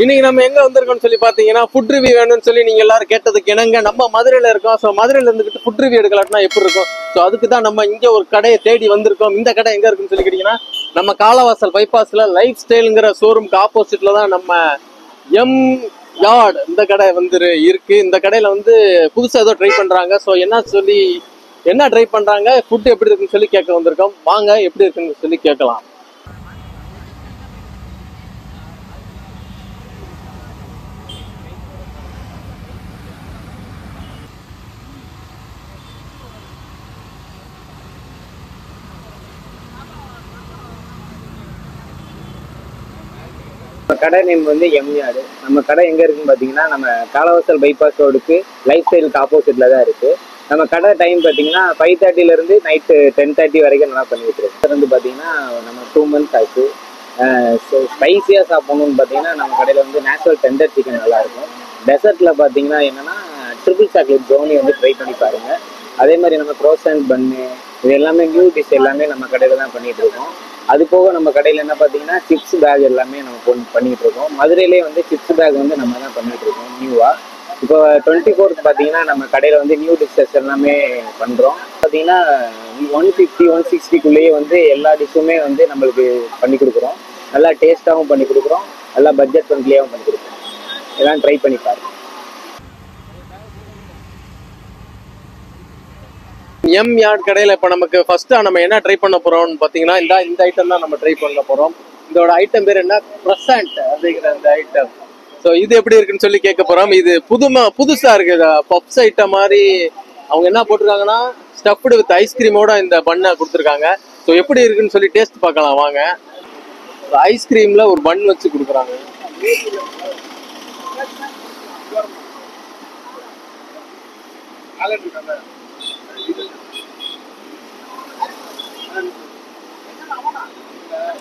இன்னைக்கு நம்ம எங்க வந்திருக்கோம்னு சொல்லி பாத்தீங்கன்னா ஃபுட் ரிவ்யூ வேணும்னு சொல்லி நீங்க எல்லாரும் கேட்டதுக்கு இணங்க நம்ம மதுரையில இருக்கோம். ஸோ மதுரையில இருந்துகிட்டு ஃபுட் ரிவ்யூ எடுக்கலாம்னா எப்படி இருக்கும்? ஸோ அதுக்கு தான் நம்ம இங்க ஒரு கடையை தேடி வந்திருக்கோம். இந்த கடை எங்க இருக்குன்னு சொல்லி கேட்டீங்கன்னா நம்ம காலவாசல் பைபாஸ்ல லைஃப் ஸ்டைலுங்கிற ஷோரூம்க்கு ஆப்போசிட்ல தான் நம்ம எம் யார்ட் இந்த கடை இருக்கு. இந்த கடையில புதுசா ஏதோ ட்ரை பண்றாங்க. ஸோ என்ன ட்ரை பண்றாங்க, ஃபுட் எப்படி இருக்குன்னு சொல்லி கேட்க வந்திருக்கோம். வாங்க எப்படி இருக்குன்னு சொல்லி கேட்கலாம். கடை நேம் எம்யார்டு. நம்ம கடை எங்க இருக்குன்னு பாத்தீங்கன்னா நம்ம காலவாசல் பைபாஸ் ரோடுக்கு லைஃப் ஸ்டைலுக்கு ஆப்போசிட்ல தான் இருக்கு. நம்ம கடை டைம் பாத்தீங்கன்னா 5:30 இருந்து நைட்டு 10:30 வரைக்கும் நல்லா பண்ணிட்டு இருக்கோம். பாத்தீங்கன்னா நம்ம 2 months ஆச்சு. ஸ்பைசியா சாப்பிடணும்னு பாத்தீங்கன்னா நம்ம கடையில நேச்சுரல் டெண்டர் சிக்கன் நல்லா இருக்கும். டெசர்ட்ல பாத்தீங்கன்னா என்னன்னா ட்ரிபிள் சாக்லேட் ப்ரௌனி ட்ரை பண்ணி பாருங்க. அதே மாதிரி நம்ம க்ரோசன்ட் பன்னு இது எல்லாமே நியூ டிஷ் எல்லாமே நம்ம கடையில தான் பண்ணிட்டு இருக்கோம். அது போக நம்ம கடையில் என்ன பார்த்தீங்கன்னா சிப்ஸ் பேக் எல்லாமே நம்ம பண்ணிட்டு இருக்கோம். மதுரையிலே சிப்ஸ் பேக் நம்ம தான் பண்ணிட்டு இருக்கோம் நியூவா. இப்போ 24th பார்த்தீங்கன்னா நம்ம கடையில் நியூ டிஷ்ஷஸ் எல்லாமே பண்ணுறோம். பார்த்தீங்கன்னா 150 160 எல்லா டிஷ்ஷுமே நம்மளுக்கு பண்ணி கொடுக்குறோம். நல்லா டேஸ்ட்டாகவும் பண்ணி கொடுக்குறோம், நல்லா பட்ஜெட் ஃப்ரெண்ட்லியாகவும் பண்ணி கொடுக்குறோம். எல்லாம் ட்ரை பண்ணி பாருங்க. எம் யார்ட் கடையில் இப்போ நமக்கு ஃபர்ஸ்டா நம்ம என்ன ட்ரை பண்ண போறோம்னு பார்த்தீங்கன்னா இந்த ஐட்டம் தான் நம்ம ட்ரை பண்ண போறோம். இதோட ஐட்டம் பேர் என்ன, ப்ரெசன்ட் அப்படிங்கிற அந்த ஐட்டம். ஸோ இது எப்படி இருக்குன்னு சொல்லி கேட்க போறோம். இது புதுசா இருக்கு. பப்ஸ் ஐட்டம் மாதிரி அவங்க என்ன போட்டிருக்காங்கன்னா ஸ்டஃப்டு வித் ஐஸ்கிரீமோட இந்த பண்ணை கொடுத்துருக்காங்க. ஸோ எப்படி இருக்குன்னு சொல்லி டேஸ்ட் பார்க்கலாம் வாங்க. ஐஸ்கிரீம்ல ஒரு பன் வச்சு கொடுக்குறாங்க.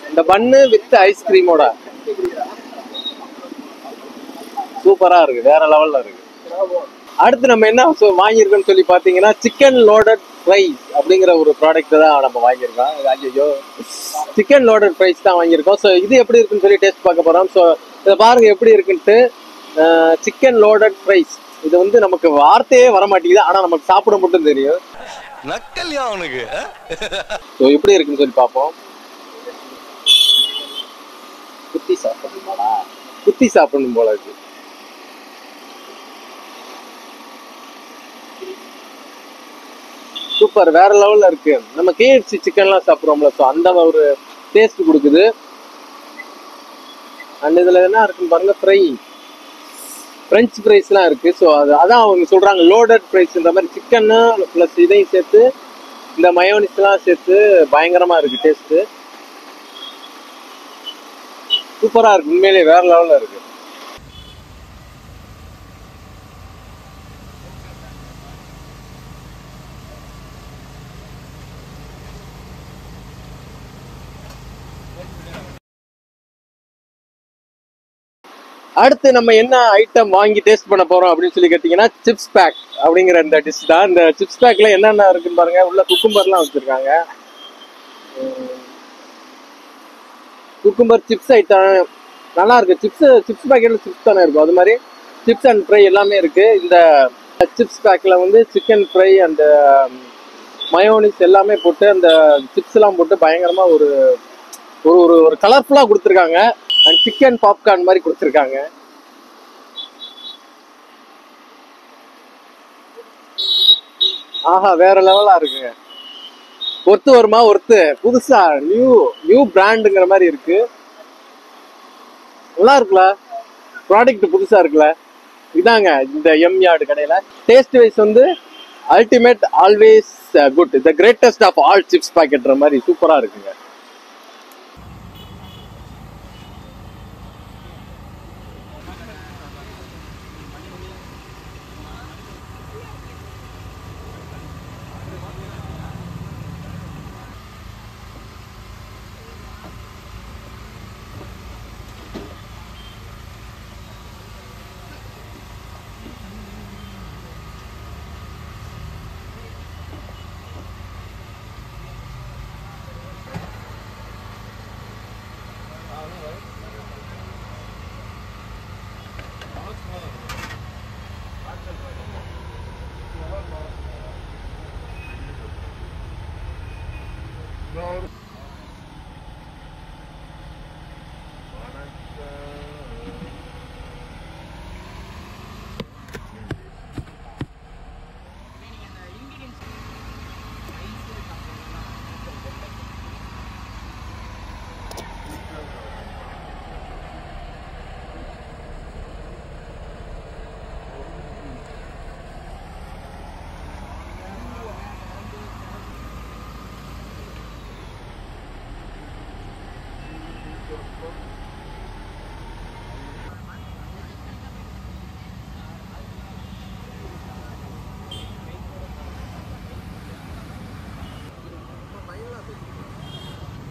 இந்த பன்னு வித் ஐஸ்கிரீமோட சூப்பரா இருக்கு, வேற லெவல்ல இருக்கு. அடுத்து நம்ம என்ன வாங்கியிருக்கோம்னு சொல்லி பாத்தீங்கன்னா சிக்கன் லோடட் ஃப்ரைஸ் அப்படிங்கிற ஒரு ப்ராடக்ட் தான் நம்ம வாங்கியிருக்கோம். ஐயோ, சிக்கன் லோடட் ஃப்ரைஸ் தான் வாங்கியிருக்கோம். ஸோ இது எப்படி இருக்குன்னு சொல்லி டேஸ்ட் பார்க்க போறோம். ஸோ இதை பாருங்க எப்படி இருக்குன்ட்டு. சிக்கன் லோடட் ஃப்ரைஸ் இது நமக்கு வார்த்தையே வர மாட்டேங்குது, ஆனா நமக்கு சாப்பிட மட்டும் தெரியும். நக்கல்யா அவனுக்கு. ஸோ எப்படி இருக்குன்னு சொல்லி பார்ப்போம். குத்தி சாப்பிடணும் போல இருக்கு. சூப்பர், வேற லெவல்ல இருக்கு. நம்ம KFC சிக்கன்லாம் சாப்பிடுறோம்ல, ஸோ அந்த ஒரு டேஸ்ட் கொடுக்குது. அண்ட் இதுல என்ன இருக்குன்னு பாருங்க, ஃப்ரெஞ்ச் ஃப்ரைஸ்லாம் இருக்கு. ஸோ அதான் அவங்க சொல்றாங்க லோடட் ஃப்ரைஸ். இந்த மாதிரி சிக்கன்னு பிளஸ் இதையும் சேர்த்து இந்த மயோனிஸ்லாம் சேர்த்து பயங்கரமா இருக்கு டேஸ்ட். சூப்பரா இருக்கு, உண்மையிலேயே வேற லெவல்ல இருக்கு. அடுத்து நம்ம என்ன ஐட்டம் வாங்கி டேஸ்ட் பண்ண போறோம் அப்படின்னு சொல்லி கேட்டீங்கன்னா சிப்ஸ் பேக் அப்படிங்கிற இந்த டிஷ் தான். இந்த சிப்ஸ் பேக்ல என்னென்ன இருக்குன்னு பாருங்க. உள்ள குக்கும்பர்லாம் வச்சிருக்காங்க. குக்கும்பர் சிப்ஸ் ஐட்டம் நல்லா இருக்கு. சிப்ஸ் பேக்கெட்ல சிப்ஸ் தானே இருக்கும், அது மாதிரி சிப்ஸ் அண்ட் ஃப்ரை எல்லாமே இருக்கு. இந்த சிப்ஸ் பேக்ல சிக்கன் ஃப்ரை அந்த மயோனிஸ் எல்லாமே போட்டு அந்த சிப்ஸ் எல்லாம் போட்டு பயங்கரமா ஒரு ஒரு ஒரு கலர்ஃபுல்லா கொடுத்துருக்காங்க. அண்ட் சிக்கன் பாப்கார்ன் மாதிரி கொடுத்துருக்காங்க. ஆஹா, வேற லெவலா இருக்குங்க. வருமா புதுசா நியூ பிராண்டுங்கிற மாதிரி இருக்கு. நல்லா இருக்குல்ல, ப்ராடக்ட் புதுசா இருக்குல்ல. இதாங்க இந்த எம் யார்டு கடையில taste wise ultimate, always good, the greatest of all chips பாக்கெட்ற மாதிரி சூப்பரா இருக்குங்க.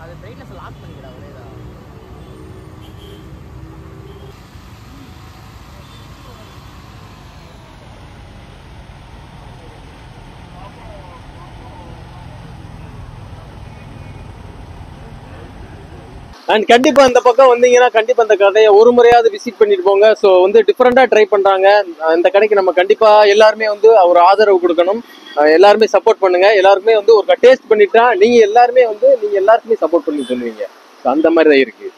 அது பிரைட்னஸ் லாக் பண்ணிக்கிறா ஒரே தான். அண்ட் கண்டிப்பா இந்த பக்கம் வந்தீங்கன்னா கண்டிப்பா இந்த கடையை ஒரு முறையாவது விசிட் பண்ணிட்டு போங்க. ஸோ வந்து டிஃப்ரெண்டா ட்ரை பண்றாங்க. இந்த கடைக்கு நம்ம கண்டிப்பா எல்லாருமே வந்து ஒரு ஆதரவு கொடுக்கணும். எல்லாருமே சப்போர்ட் பண்ணுங்க. எல்லாருமே வந்து ஒரு டேஸ்ட் பண்ணிட்டா நீங்க எல்லாருமே வந்து நீங்க எல்லாருக்குமே சப்போர்ட் பண்ணி பண்ணுவீங்க. அந்த மாதிரி தான் இருக்கு.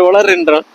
வளருன்றான்.